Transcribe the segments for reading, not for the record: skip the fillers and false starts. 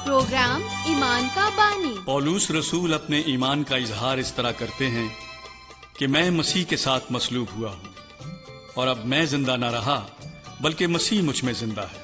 Programme ایمان کا بانی۔ پولوس رسول اپنے ایمان کا اظہار اس طرح کرتے ہیں کہ میں مسیح کے ساتھ مصلوب ہوا ہوں، اور اب میں زندہ نہ رہا بلکہ مسیح مجھ میں زندہ ہے،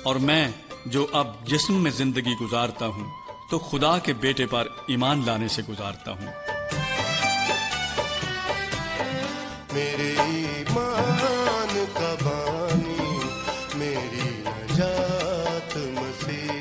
اور میں جو اب جسم میں زندگی گزارتا ہوں تو خدا کے بیٹے پر ایمان لانے سے گزارتا ہوں۔ میرے ایمان کا بانی، میری نجات مسیح۔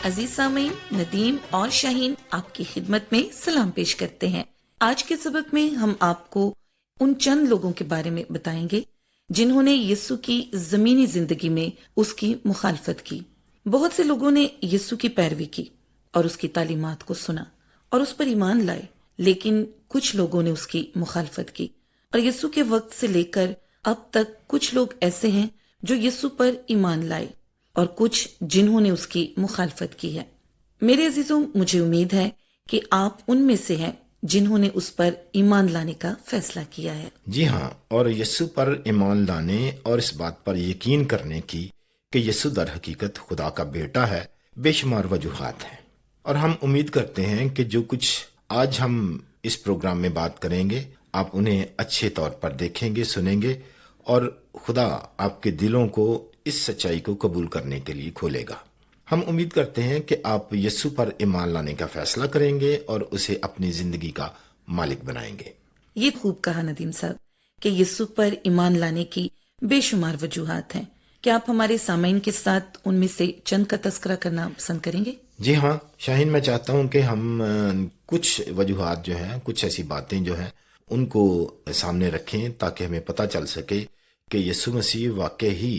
عزیز سامعین، ندیم اور شاہین آپ کی خدمت میں سلام پیش کرتے ہیں۔ آج کے سبق میں ہم آپ کو ان چند لوگوں کے بارے میں بتائیں گے جنہوں نے یسوع کی زمینی زندگی میں اس کی مخالفت کی۔ بہت سے لوگوں نے یسوع کی پیروی کی اور اس کی تعلیمات کو سنا اور اس پر ایمان لائے، لیکن کچھ لوگوں نے اس کی مخالفت کی، اور یسوع کے وقت سے لے کر اب تک کچھ لوگ ایسے ہیں جو یسوع پر ایمان لائے اور کچھ جنہوں نے اس کی مخالفت کی ہے۔ میرے عزیزوں، مجھے امید ہے کہ آپ ان میں سے ہیں جنہوں نے اس پر ایمان لانے کا فیصلہ کیا ہے۔ جی ہاں، اور یسوع پر ایمان لانے اور اس بات پر یقین کرنے کی کہ یسوع در حقیقت خدا کا بیٹا ہے بے شمار وجوہات ہیں، اور ہم امید کرتے ہیں کہ جو کچھ آج ہم اس پروگرام میں بات کریں گے آپ انہیں اچھے طور پر دیکھیں گے، سنیں گے، اور خدا آپ کے دلوں کو اس سچائی کو قبول کرنے کے لیے کھولے گا۔ ہم امید کرتے ہیں کہ آپ یسوع پر ایمان لانے کا فیصلہ کریں گے اور اسے اپنی زندگی کا مالک بنائیں گے۔ یہ خوب کہا ندیم صاحب کہ یسوع پر ایمان لانے کی بے شمار وجوہات ہیں۔ کیا آپ ہمارے سامعین کے ساتھ ان میں سے چند کا تذکرہ کرنا پسند کریں گے؟ جی ہاں شاہین، میں چاہتا ہوں کہ ہم کچھ وجوہات جو ہیں، کچھ ایسی باتیں جو ہیں ان کو سامنے رکھیں تاکہ ہمیں پتہ چل سکے کہ یسوع مسیح واقع ہی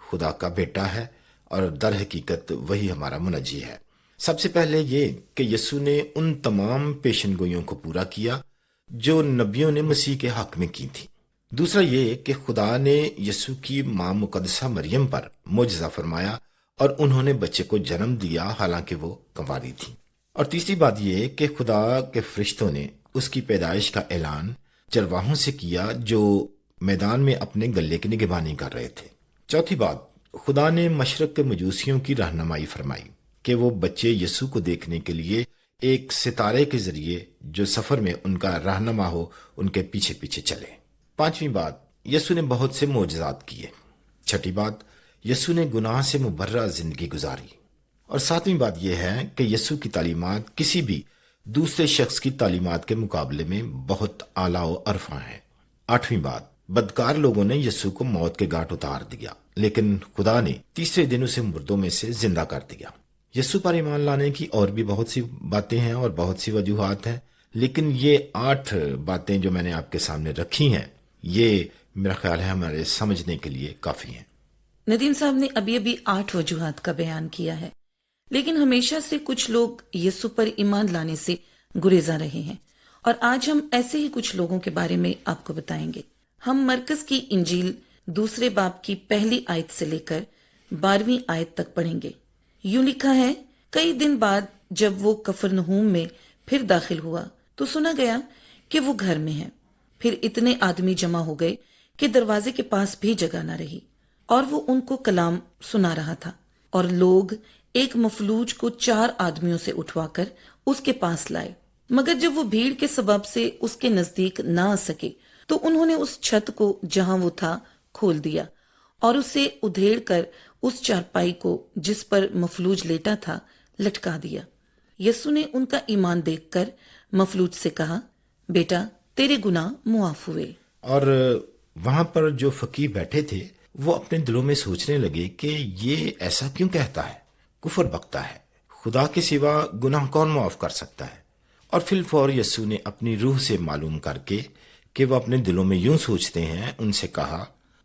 خدا کا بیٹا ہے اور در حقیقت وہی ہمارا منجی ہے۔ سب سے پہلے یہ کہ یسوع نے ان تمام پیشن گوئیوں کو پورا کیا جو نبیوں نے مسیح کے حق میں کی تھی۔ دوسرا یہ کہ خدا نے یسوع کی ماں مقدسہ مریم پر معجزہ فرمایا اور انہوں نے بچے کو جنم دیا حالانکہ وہ کنواری تھی۔ اور تیسری بات یہ کہ خدا کے فرشتوں نے اس کی پیدائش کا اعلان چرواہوں سے کیا جو میدان میں اپنے گلے کی نگہبانی کر رہے تھے۔ چوتھی بات، خدا نے مشرق کے مجوسیوں کی رہنمائی فرمائی کہ وہ بچے یسوع کو دیکھنے کے لیے ایک ستارے کے ذریعے جو سفر میں ان کا رہنما ہو ان کے پیچھے پیچھے چلے۔ پانچویں بات، یسوع نے بہت سے معجزات کیے۔ چھٹی بات، یسوع نے گناہ سے مبرہ زندگی گزاری۔ اور ساتویں بات یہ ہے کہ یسوع کی تعلیمات کسی بھی دوسرے شخص کی تعلیمات کے مقابلے میں بہت اعلیٰ و عرفاں ہیں۔ آٹھویں بات، بدکار لوگوں نے یسوع کو موت کے گھاٹ اتار دیا، لیکن خدا نے تیسرے دن اسے مردوں میں سے زندہ کر دیا۔ یسوع پر ایمان لانے کی اور بھی بہت سی باتیں ہیں اور بہت سی وجوہات ہیں، لیکن یہ 8 باتیں جو میں نے آپ کے سامنے رکھی ہیں یہ میرا خیال ہے ہمارے سمجھنے کے لیے کافی ہیں۔ ندیم صاحب نے ابھی 8 وجوہات کا بیان کیا ہے، لیکن ہمیشہ سے کچھ لوگ یسوع پر ایمان لانے سے گریزاں رہے ہیں، اور آج ہم ایسے ہی کچھ لوگوں کے بارے میں آپ کو بتائیں گے۔ ہم مرکز کی انجیل 2 باب کی 1 آیت سے لے کر 12 آیت تک پڑھیں گے۔ یوں لکھا ہے، کئی دن بعد جب وہ کفرنہوم میں پھر داخل ہوا تو سنا گیا کہ وہ گھر میں ہے۔ پھر اتنے آدمی جمع ہو گئے کہ دروازے کے پاس بھی جگہ نہ رہی، اور وہ ان کو کلام سنا رہا تھا، اور لوگ ایک مفلوج کو 4 آدمیوں سے اٹھوا کر اس کے پاس لائے، مگر جب وہ بھیڑ کے سبب سے اس کے نزدیک نہ آ سکے تو انہوں نے اس چھت کو جہاں وہ تھا کھول دیا اور اسے ادھیڑ کر اس چارپائی کو جس پر مفلوج لیٹا تھا لٹکا دیا۔ یسوع نے ان کا ایمان دیکھ کر مفلوج سے کہا، بیٹا تیرے گناہ معاف ہوئے۔ اور وہاں پر جو فقیر بیٹھے تھے وہ اپنے دلوں میں سوچنے لگے کہ یہ ایسا کیوں کہتا ہے، کفر بکتا ہے، خدا کے سوا گناہ کون معاف کر سکتا ہے؟ اور فی الفور یسوع نے اپنی روح سے معلوم کر کے کہ وہ اپنے دلوں میں یوں سوچتے ہیں ان سے کہا،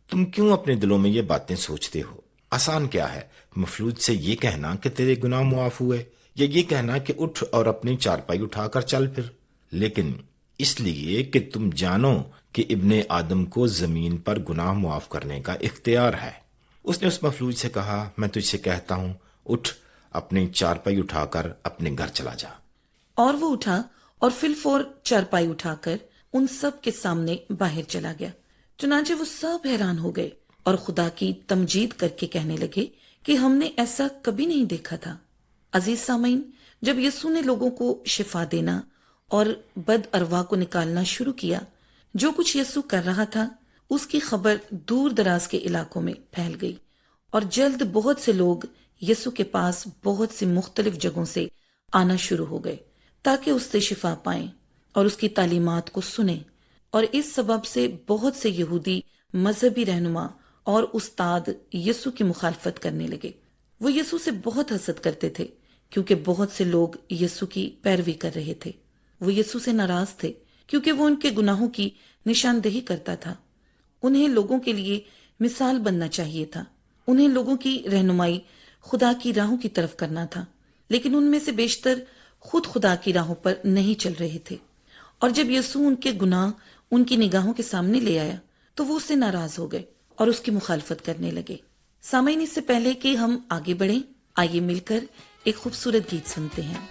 تم کیوں اپنے دلوں میں یہ باتیں سوچتے ہو؟ آسان کیا ہے مفلوج سے یہ کہنا کہ تیرے گناہ معاف ہوئے، یا یہ کہنا کہ اٹھ اور اپنی چارپائی اٹھا کر چل پھر؟ لیکن اس لیے کہ تم جانو کہ ابن آدم کو زمین پر گناہ معاف کرنے کا اختیار ہے۔ اس نے اس مفلوج سے کہا، میں تجھ سے کہتا ہوں، اٹھ، اپنی چارپائی اٹھا کر اپنے گھر چلا جا۔ اور وہ اٹھا اور فی الفور چارپائی اٹھا کر ان سب کے سامنے باہر چلا گیا۔ چنانچہ وہ سب حیران ہو گئے اور خدا کی تمجید کر کے کہنے لگے کہ ہم نے ایسا کبھی نہیں دیکھا تھا۔ عزیز سامعین، جب یسوع نے لوگوں کو شفا دینا اور بد ارواح کو نکالنا شروع کیا، جو کچھ یسوع کر رہا تھا اس کی خبر دور دراز کے علاقوں میں پھیل گئی، اور جلد بہت سے لوگ یسوع کے پاس بہت سی مختلف جگہوں سے آنا شروع ہو گئے تاکہ اس سے شفا پائیں اور اس کی تعلیمات کو سنیں۔ اور اس سبب سے بہت سے یہودی مذہبی رہنما اور استاد یسوع کی مخالفت کرنے لگے۔ وہ یسوع سے بہت حسد کرتے تھے کیونکہ بہت سے لوگ یسوع کی پیروی کر رہے تھے۔ وہ یسوع سے ناراض تھے کیونکہ وہ ان کے گناہوں کی نشاندہی کرتا تھا۔ انہیں لوگوں کے لیے مثال بننا چاہیے تھا، انہیں لوگوں کی رہنمائی خدا کی راہوں کی طرف کرنا تھا، لیکن ان میں سے بیشتر خود خدا کی راہوں پر نہیں چل رہے تھے۔ اور جب یسوع ان کے گناہ ان کی نگاہوں کے سامنے لے آیا تو وہ اس سے ناراض ہو گئے اور اس کی مخالفت کرنے لگے۔ سامعین، اس سے پہلے کہ ہم آگے بڑھیں، آئیے مل کر ایک خوبصورت گیت سنتے ہیں۔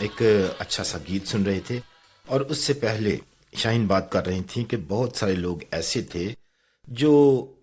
ایک اچھا سا گیت سن رہے تھے، اور اس سے پہلے شاہین بات کر رہی تھیں کہ بہت سارے لوگ ایسے تھے جو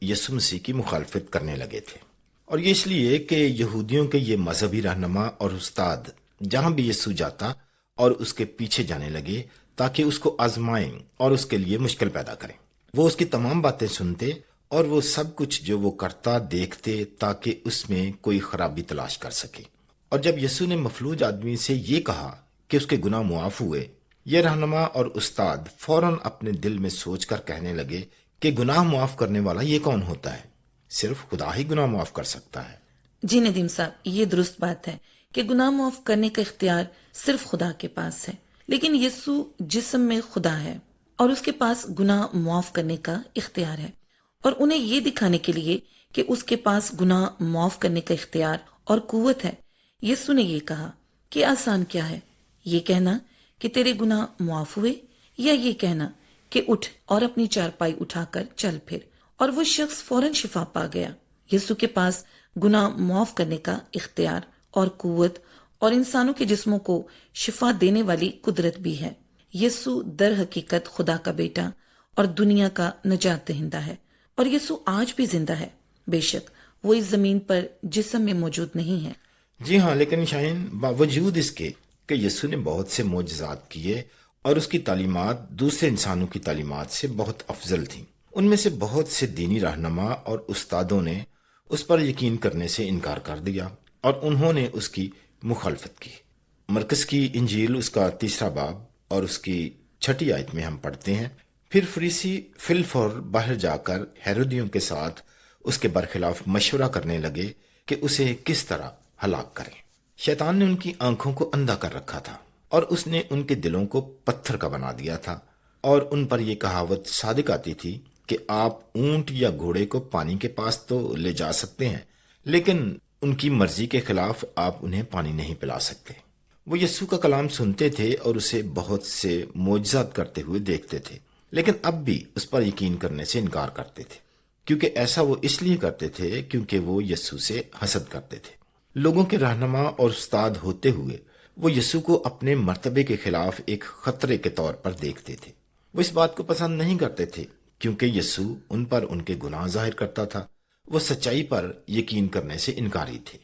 یسوع مسیح کی مخالفت کرنے لگے تھے، اور یہ اس لیے کہ یہودیوں کے یہ مذہبی رہنما اور استاد جہاں بھی یسوع جاتا اور اس کے پیچھے جانے لگے تاکہ اس کو آزمائیں اور اس کے لیے مشکل پیدا کریں۔ وہ اس کی تمام باتیں سنتے اور وہ سب کچھ جو وہ کرتا دیکھتے تاکہ اس میں کوئی خرابی تلاش کر سکے۔ اور جب یسوع نے مفلوج آدمی سے یہ کہا کہ اس کے گناہ معاف ہوئے، یہ رہنما اور استاد فوراً اپنے دل میں سوچ کر کہنے لگے کہ گناہ معاف کرنے والا یہ کون ہوتا ہے؟ صرف خدا ہی گناہ معاف کر سکتا ہے۔ جی ندیم صاحب، یہ درست بات ہے کہ گناہ معاف کرنے کا اختیار صرف خدا کے پاس ہے، لیکن یسوع جسم میں خدا ہے اور اس کے پاس گناہ معاف کرنے کا اختیار ہے، اور انہیں یہ دکھانے کے لیے کہ اس کے پاس گناہ معاف کرنے کا اختیار اور قوت ہے، یسوع نے یہ کہا کہ آسان کیا ہے، یہ کہنا کہ تیرے گناہ معاف ہوئے، یا یہ کہنا کہ اٹھ اور اپنی چارپائی اٹھا کر چل پھر۔ اور وہ شخص فوراً شفا پا گیا۔ یسوع کے پاس گناہ معاف کرنے کا اختیار اور قوت اور انسانوں کے جسموں کو شفا دینے والی قدرت بھی ہے۔ یسوع در حقیقت خدا کا بیٹا اور دنیا کا نجات دہندہ ہے، اور یسوع آج بھی زندہ ہے۔ بے شک وہ اس زمین پر جسم میں موجود نہیں ہے۔ جی ہاں، لیکن شاہین، باوجود اس کے کہ یسوع نے بہت سے معجزات کیے اور اس کی تعلیمات دوسرے انسانوں کی تعلیمات سے بہت افضل تھیں، ان میں سے بہت سے دینی رہنما اور استادوں نے اس پر یقین کرنے سے انکار کر دیا اور انہوں نے اس کی مخالفت کی۔ مرکز کی انجیل اس کا 3 باب اور اس کی 6 آیت میں ہم پڑھتے ہیں، پھر فریسی فلفور باہر جا کر ہیرودیوں کے ساتھ اس کے برخلاف مشورہ کرنے لگے کہ اسے کس طرح ہلاک کریں۔ شیطان نے ان کی آنکھوں کو اندھا کر رکھا تھا اور اس نے ان کے دلوں کو پتھر کا بنا دیا تھا، اور ان پر یہ کہاوت صادق آتی تھی کہ آپ اونٹ یا گھوڑے کو پانی کے پاس تو لے جا سکتے ہیں، لیکن ان کی مرضی کے خلاف آپ انہیں پانی نہیں پلا سکتے۔ وہ یسوع کا کلام سنتے تھے اور اسے بہت سے معجزات کرتے ہوئے دیکھتے تھے، لیکن اب بھی اس پر یقین کرنے سے انکار کرتے تھے، کیونکہ ایسا وہ اس لیے کرتے تھے کیونکہ وہ یسوع سے حسد کرتے تھے۔ لوگوں کے رہنما اور استاد ہوتے ہوئے وہ یسوع کو اپنے مرتبے کے خلاف ایک خطرے کے طور پر دیکھتے تھے۔ وہ اس بات کو پسند نہیں کرتے تھے کیونکہ یسوع ان پر ان کے گناہ ظاہر کرتا تھا۔ وہ سچائی پر یقین کرنے سے انکاری تھے۔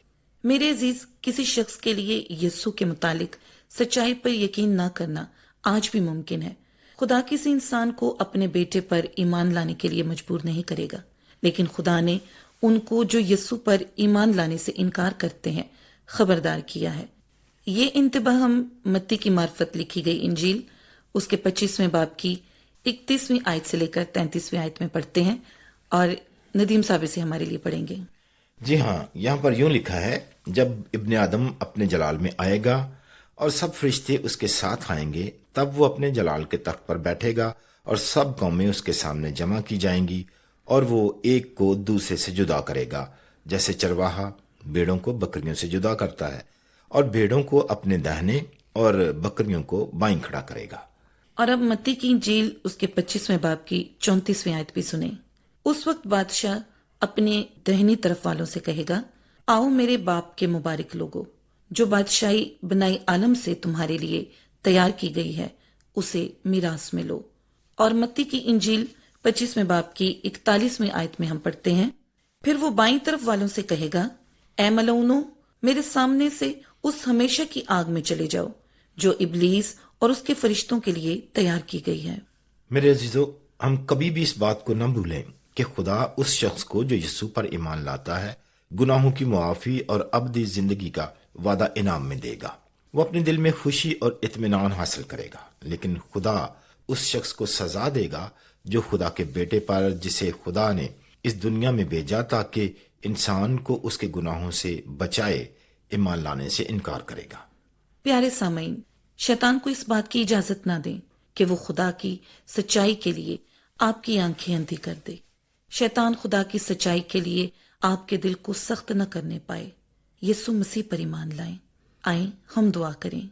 میرے عزیز، کسی شخص کے لیے یسوع کے متعلق سچائی پر یقین نہ کرنا آج بھی ممکن ہے۔ خدا کسی انسان کو اپنے بیٹے پر ایمان لانے کے لیے مجبور نہیں کرے گا، لیکن خدا نے ان کو جو یسوع پر ایمان لانے سے انکار کرتے ہیں خبردار کیا ہے۔ یہ انتباہ ہم متی کی معرفت لکھی گئی انجیل اس کے 25ویں باب کی 31ویں آیت سے لے کر 33ویں آیت میں پڑھتے ہیں، اور ندیم صاحب سے ہمارے لیے پڑھیں گے۔ جی ہاں، یہاں پر یوں لکھا ہے، جب ابن آدم اپنے جلال میں آئے گا اور سب فرشتے اس کے ساتھ آئیں گے، تب وہ اپنے جلال کے تخت پر بیٹھے گا اور سب قومیں اس کے سامنے جمع کی جائیں گی، اور وہ ایک کو دوسرے سے جدا کرے گا، جیسے چرواہا بھیڑوں کو بکریوں سے جدا کرتا ہے، اور بھیڑوں کو اپنے داہنے اور بکریوں کو بائیں کھڑا کرے گا۔ اور اب متی کی انجیل اس کے 25ویں باب کی 34ویں آیت بھی سنیں۔ اس وقت بادشاہ اپنے دہنی طرف والوں سے کہے گا، آؤ میرے باپ کے مبارک لوگو، جو بادشاہی بنائی عالم سے تمہارے لیے تیار کی گئی ہے، اسے میراث میں لو۔ اور متی کی انجیل 25ویں باب کی 41ویں آیت میں ہم پڑھتے ہیں، پھر وہ بائیں طرف والوں سے کہے گا، اے ملعونو، میرے سامنے سے اس ہمیشہ کی آگ میں چلے جاؤ جو ابلیس اور اس کے فرشتوں کے لیے تیار کی گئی ہے۔ میرے عزیزو، ہم کبھی بھی اس بات کو نہ بھولیں کہ خدا اس شخص کو جو یسوع پر ایمان لاتا ہے گناہوں کی معافی اور ابدی زندگی کا وعدہ انعام میں دے گا۔ وہ اپنے دل میں خوشی اور اطمینان حاصل کرے گا، لیکن خدا اس شخص کو سزا دے گا جو خدا کے بیٹے پر، جسے خدا نے اس دنیا میں بھیجا تاکہ انسان کو اس کے گناہوں سے بچائے، ایمان لانے سے انکار کرے گا۔ پیارے سامعین، شیطان کو اس بات کی اجازت نہ دیں کہ وہ خدا کی سچائی کے لیے آپ کی آنکھیں اندھی کر دے۔ شیطان خدا کی سچائی کے لیے آپ کے دل کو سخت نہ کرنے پائے۔ یسوع مسیح پر ایمان لائیں۔ آئیں ہم دعا کریں۔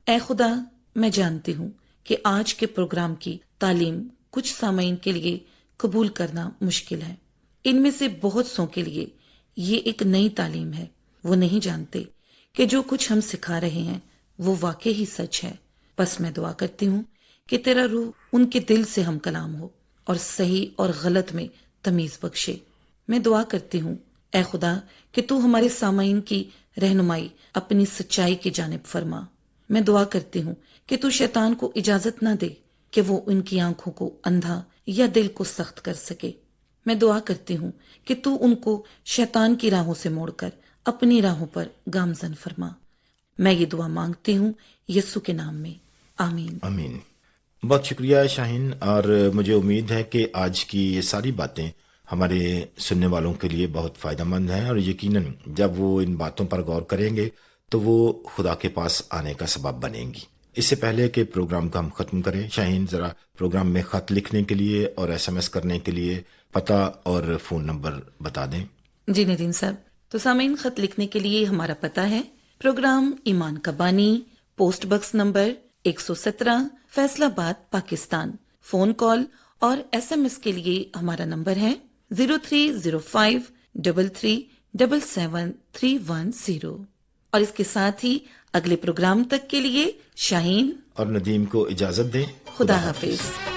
اے خدا، میں جانتی ہوں کہ آج کے پروگرام کی تعلیم کچھ سامعین کے لیے قبول کرنا مشکل ہے۔ ان میں سے بہت سو کے لیے یہ ایک نئی تعلیم ہے۔ وہ نہیں جانتے کہ جو کچھ ہم سکھا رہے ہیں وہ واقعی ہی سچ ہے۔ بس میں دعا کرتی ہوں کہ تیرا روح ان کے دل سے ہم کلام ہو اور صحیح اور غلط میں تمیز بخشے۔ میں دعا کرتی ہوں اے خدا کہ تو ہمارے سامعین کی رہنمائی اپنی سچائی کی جانب فرما۔ میں دعا کرتی ہوں کہ تو شیطان کو اجازت نہ دے کہ وہ ان کی آنکھوں کو اندھا یا دل کو سخت کر سکے۔ میں دعا کرتی ہوں کہ تو ان کو شیطان کی راہوں سے موڑ کر اپنی راہوں پر گامزن فرما۔ میں یہ دعا مانگتی ہوں یسوع کے نام میں، آمین۔ آمین۔ بہت شکریہ شاہین، اور مجھے امید ہے کہ آج کی یہ ساری باتیں ہمارے سننے والوں کے لیے بہت فائدہ مند ہیں، اور یقیناً جب وہ ان باتوں پر غور کریں گے تو وہ خدا کے پاس آنے کا سبب بنیں گی۔ اس سے پہلے کہ پروگرام کا ہم ختم کریں، شاہین ذرا پروگرام میں خط لکھنے کے لیے اور SMS کرنے کے لیے پتہ اور فون نمبر بتا دیں۔ جی ندیم صاحب، تو سامعین، خط لکھنے کے لیے ہمارا پتہ ہے پروگرام ایمان کا بانی، پوسٹ باکس نمبر 117، فیصلہ آباد، پاکستان۔ فون کال اور SMS کے لیے ہمارا نمبر ہے 030533773710۔ اور اس کے ساتھ ہی اگلے پروگرام تک کے لیے شاہین اور ندیم کو اجازت دیں۔ خدا حافظ۔